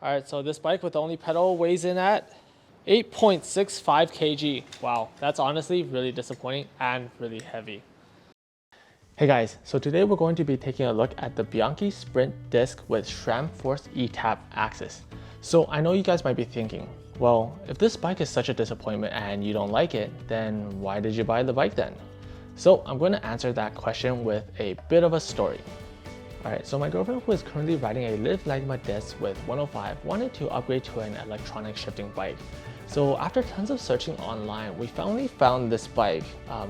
All right, so this bike with the only pedal weighs in at 8.65 kg. Wow, that's honestly really disappointing and really heavy. Hey guys, so today we're going to be taking a look at the Bianchi Sprint disc with SRAM Force eTap axis. So I know you guys might be thinking, well, if this bike is such a disappointment and you don't like it, then why did you buy the bike then? So I'm going to answer that question with a bit of a story. Alright, so my girlfriend, who is currently riding a Liv Langma disc with 105, wanted to upgrade to an electronic shifting bike. So after tons of searching online, we finally found this bike,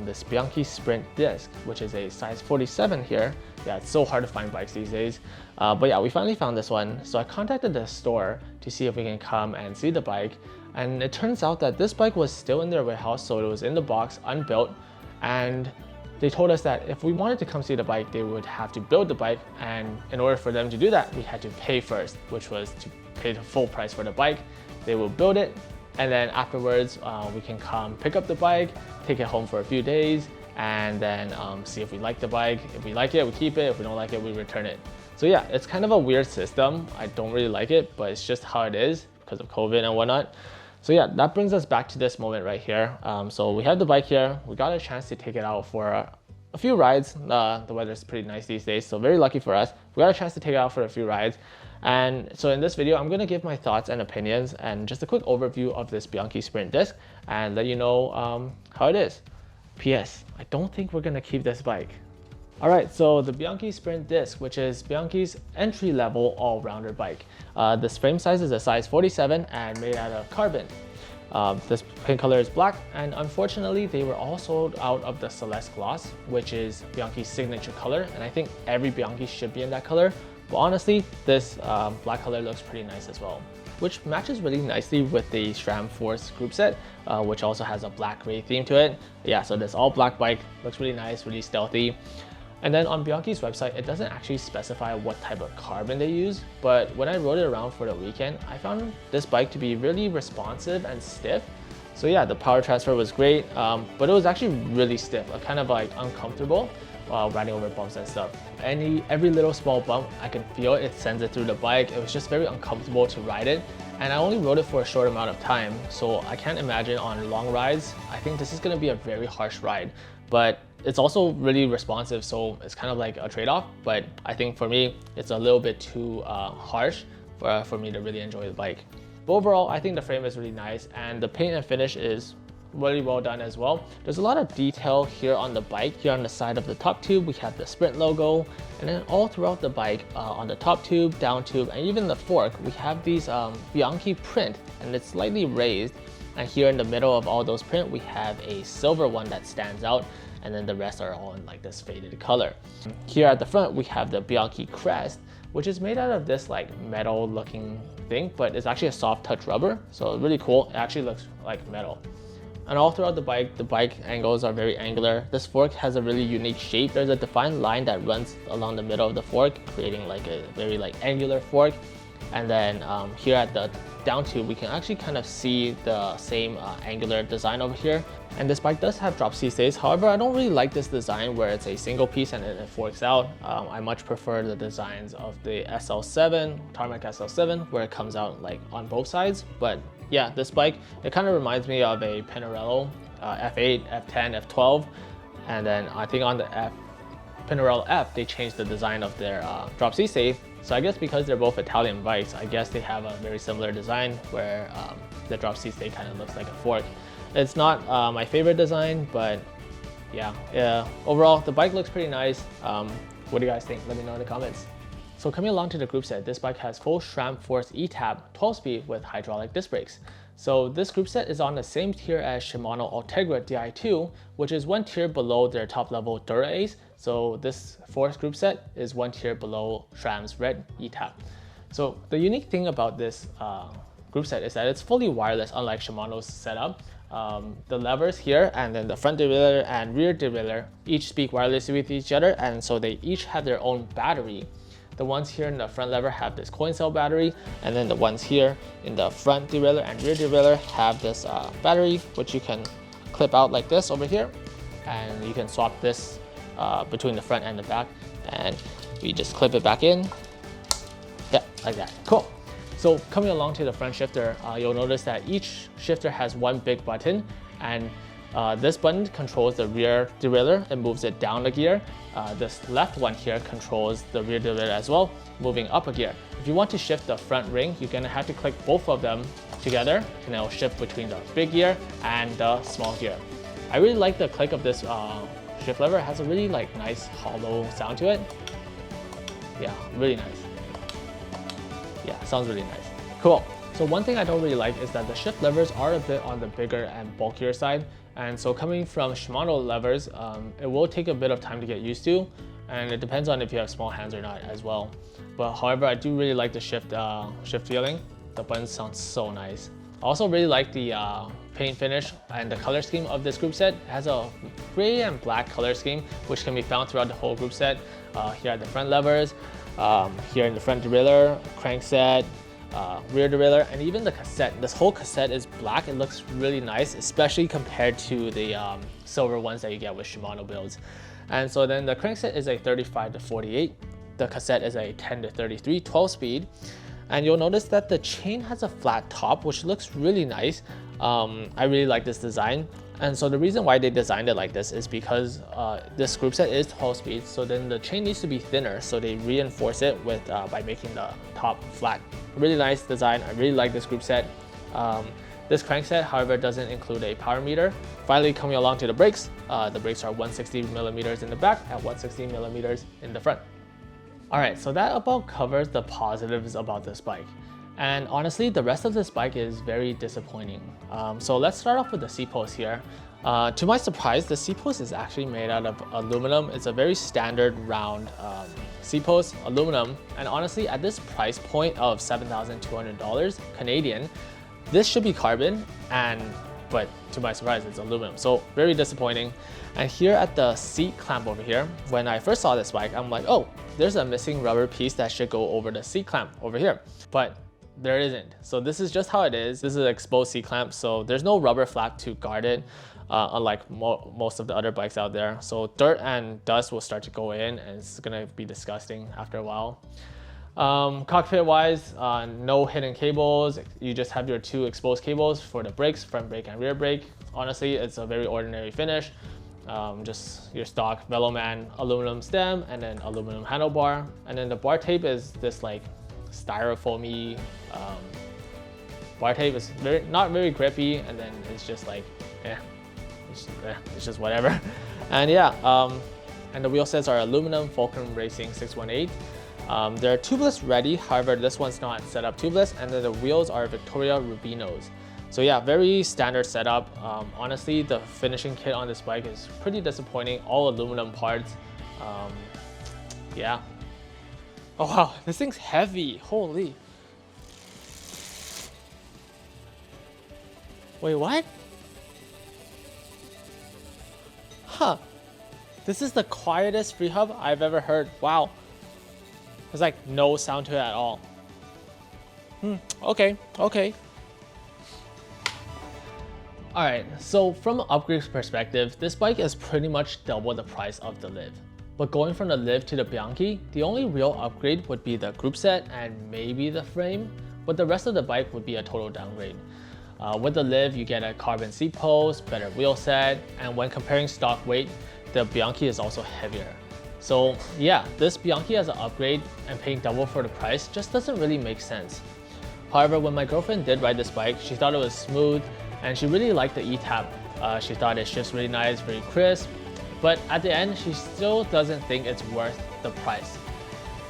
this Bianchi Sprint disc, which is a size 47 here. Yeah, it's so hard to find bikes these days. But yeah, we finally found this one. So I contacted the store to see if we can come and see the bike. And it turns out that this bike was still in their warehouse, so it was in the box, unbuilt. And they told us that if we wanted to come see the bike, they would have to build the bike. And in order for them to do that, we had to pay first, which was to pay the full price for the bike. They will build it. And then afterwards, we can come pick up the bike, take it home for a few days, and then see if we like the bike. If we like it, we keep it. If we don't like it, we return it. So yeah, it's kind of a weird system. I don't really like it, but it's just how it is because of COVID and whatnot. So yeah, that brings us back to this moment right here. So we have the bike here. We got a chance to take it out for a few rides. The weather's pretty nice these days, so very lucky for us. We got a chance to take it out for a few rides. And so in this video, I'm going to give my thoughts and opinions and just a quick overview of this Bianchi Sprint disc and let you know how it is. PS, I don't think we're going to keep this bike. Alright, so the Bianchi Sprint disc, which is Bianchi's entry-level all-rounder bike. This frame size is a size 47 and made out of carbon. This paint color is black, and unfortunately they were all sold out of the Celeste Gloss, which is Bianchi's signature color, and I think every Bianchi should be in that color. But honestly, this black color looks pretty nice as well, which matches really nicely with the SRAM Force Groupset, which also has a black gray theme to it. Yeah, so this all black bike looks really nice, really stealthy. And then on Bianchi's website, it doesn't actually specify what type of carbon they use, but when I rode it around for the weekend, I found this bike to be really responsive and stiff. So yeah, the power transfer was great, but it was actually really stiff, kind of like uncomfortable while riding over bumps and stuff. Every little small bump, I can feel it, it sends it through the bike. It was just very uncomfortable to ride it. And I only rode it for a short amount of time, so I can't imagine on long rides. I think this is gonna be a very harsh ride, but it's also really responsive, so it's kind of like a trade-off. But I think for me, it's a little bit too harsh for me to really enjoy the bike. But overall, I think the frame is really nice, and the paint and finish is really well done as well. There's a lot of detail here on the bike. Here on the side of the top tube, we have the Sprint logo, and then all throughout the bike, on the top tube, down tube, and even the fork, we have these Bianchi print, and it's slightly raised. And here in the middle of all those print, we have a silver one that stands out, and then the rest are all in like this faded color. Here at the front, we have the Bianchi crest, which is made out of this like metal looking thing, but it's actually a soft touch rubber, so really cool. It actually looks like metal. And all throughout the bike angles are very angular. This fork has a really unique shape. There's a defined line that runs along the middle of the fork, creating like a very like angular fork. And then here at the down tube, we can actually kind of see the same angular design over here. And this bike does have drop seat stays. However, I don't really like this design where it's a single piece and it forks out. I much prefer the designs of the SL7, Tarmac SL7, where it comes out like on both sides. But yeah, this bike, it kind of reminds me of a Pinarello F8, F10, F12. And then I think on the Pinarello F, they changed the design of their drop seat stay. So I guess because they're both Italian bikes, I guess they have a very similar design where the drop seat stay kind of looks like a fork. It's not my favorite design, but yeah. Overall, the bike looks pretty nice. What do you guys think? Let me know in the comments. So coming along to the group set, this bike has full SRAM Force eTap 12-speed with hydraulic disc brakes. So this group set is on the same tier as Shimano Ultegra Di2, which is one tier below their top level Dura Ace. So this Force group set is one tier below SRAM's Red eTap. So the unique thing about this group set is that it's fully wireless, unlike Shimano's setup. The levers here and then the front derailleur and rear derailleur each speak wirelessly with each other, and so they each have their own battery. The ones here in the front lever have this coin cell battery, and then the ones here in the front derailleur and rear derailleur have this battery, which you can clip out like this over here, and you can swap this between the front and the back, and we just clip it back in. Yeah, like that. Cool. So coming along to the front shifter, you'll notice that each shifter has one big button, and this button controls the rear derailleur and moves it down a gear. This left one here controls the rear derailleur as well, moving up a gear. If you want to shift the front ring, you're gonna have to click both of them together, and it'll shift between the big gear and the small gear. I really like the click of this shift lever. It has a really nice hollow sound to it. Yeah, really nice. Yeah, sounds really nice. Cool. So one thing I don't really like is that the shift levers are a bit on the bigger and bulkier side. And so coming from Shimano levers, it will take a bit of time to get used to, and it depends on if you have small hands or not as well. But however, I do really like the shift feeling. The buttons sound so nice. I also really like the paint finish and the color scheme of this group set. It has a gray and black color scheme, which can be found throughout the whole group set. Here are the front levers, here in the front derailleur, crankset, rear derailleur, and even the cassette. This whole cassette is black. It looks really nice, especially compared to the silver ones that you get with Shimano builds. And so then the crankset is a 35 to 48. The cassette is a 10 to 33, 12 speed. And you'll notice that the chain has a flat top, which looks really nice. I really like this design. And so the reason why they designed it like this is because this group set is 12 speed, so then the chain needs to be thinner, so they reinforce it with by making the top flat. Really nice design. I really like this group set. This crankset, however, doesn't include a power meter. Finally, coming along to the brakes are 160 millimeters in the back and 160 millimeters in the front. Alright, so that about covers the positives about this bike. And honestly, the rest of this bike is very disappointing. So let's start off with the seat post here. To my surprise, the seat post is actually made out of aluminum. It's a very standard round seat post, aluminum. And honestly, at this price point of $7,200 Canadian, this should be carbon, but to my surprise, it's aluminum. So very disappointing. And here at the seat clamp over here, when I first saw this bike, I'm like, oh, there's a missing rubber piece that should go over the seat clamp over here. But there isn't. So this is just how it is. This is an exposed seat clamp, so there's no rubber flap to guard it, unlike most of the other bikes out there. So dirt and dust will start to go in, and it's gonna be disgusting after a while. Cockpit wise, no hidden cables. You just have your two exposed cables for the brakes, front brake and rear brake. Honestly, it's a very ordinary finish. Just your stock Veloman aluminum stem and then aluminum handlebar. And then the bar tape is this styrofoamy bar tape. Is not very grippy, and then it's just it's just whatever. And yeah, and the wheel sets are aluminum Fulcrum Racing 618. They're tubeless ready, however this one's not set up tubeless, and then the wheels are Victoria Rubinos. So yeah, very standard setup. Honestly, the finishing kit on this bike is pretty disappointing. All aluminum parts. Yeah. Oh wow, this thing's heavy. Holy. Wait, what? Huh. This is the quietest free hub I've ever heard. Wow. There's no sound to it at all. Okay. Alright, so from an upgrade perspective, this bike is pretty much double the price of the Liv. But going from the Liv to the Bianchi, the only real upgrade would be the group set and maybe the frame, but the rest of the bike would be a total downgrade. With the Liv, you get a carbon seat post, better wheel set, and when comparing stock weight, the Bianchi is also heavier. So yeah, this Bianchi as an upgrade and paying double for the price just doesn't really make sense. However, when my girlfriend did ride this bike, she thought it was smooth, and she really liked the eTap. She thought it shifts really nice, very crisp, but at the end, she still doesn't think it's worth the price.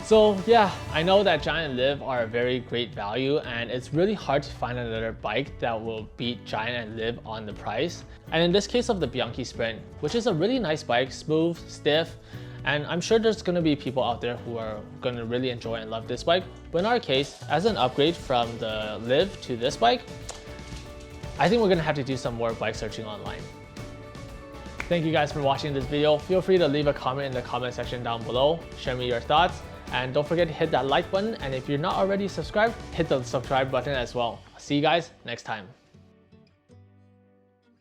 So yeah, I know that Giant and Liv are a very great value, and it's really hard to find another bike that will beat Giant and Liv on the price. And in this case of the Bianchi Sprint, which is a really nice bike, smooth, stiff, and I'm sure there's going to be people out there who are going to really enjoy and love this bike. But in our case, as an upgrade from the Liv to this bike, I think we're going to have to do some more bike searching online. Thank you guys for watching this video. Feel free to leave a comment in the comment section down below. Share me your thoughts. And don't forget to hit that like button. And if you're not already subscribed, hit the subscribe button as well. I'll see you guys next time.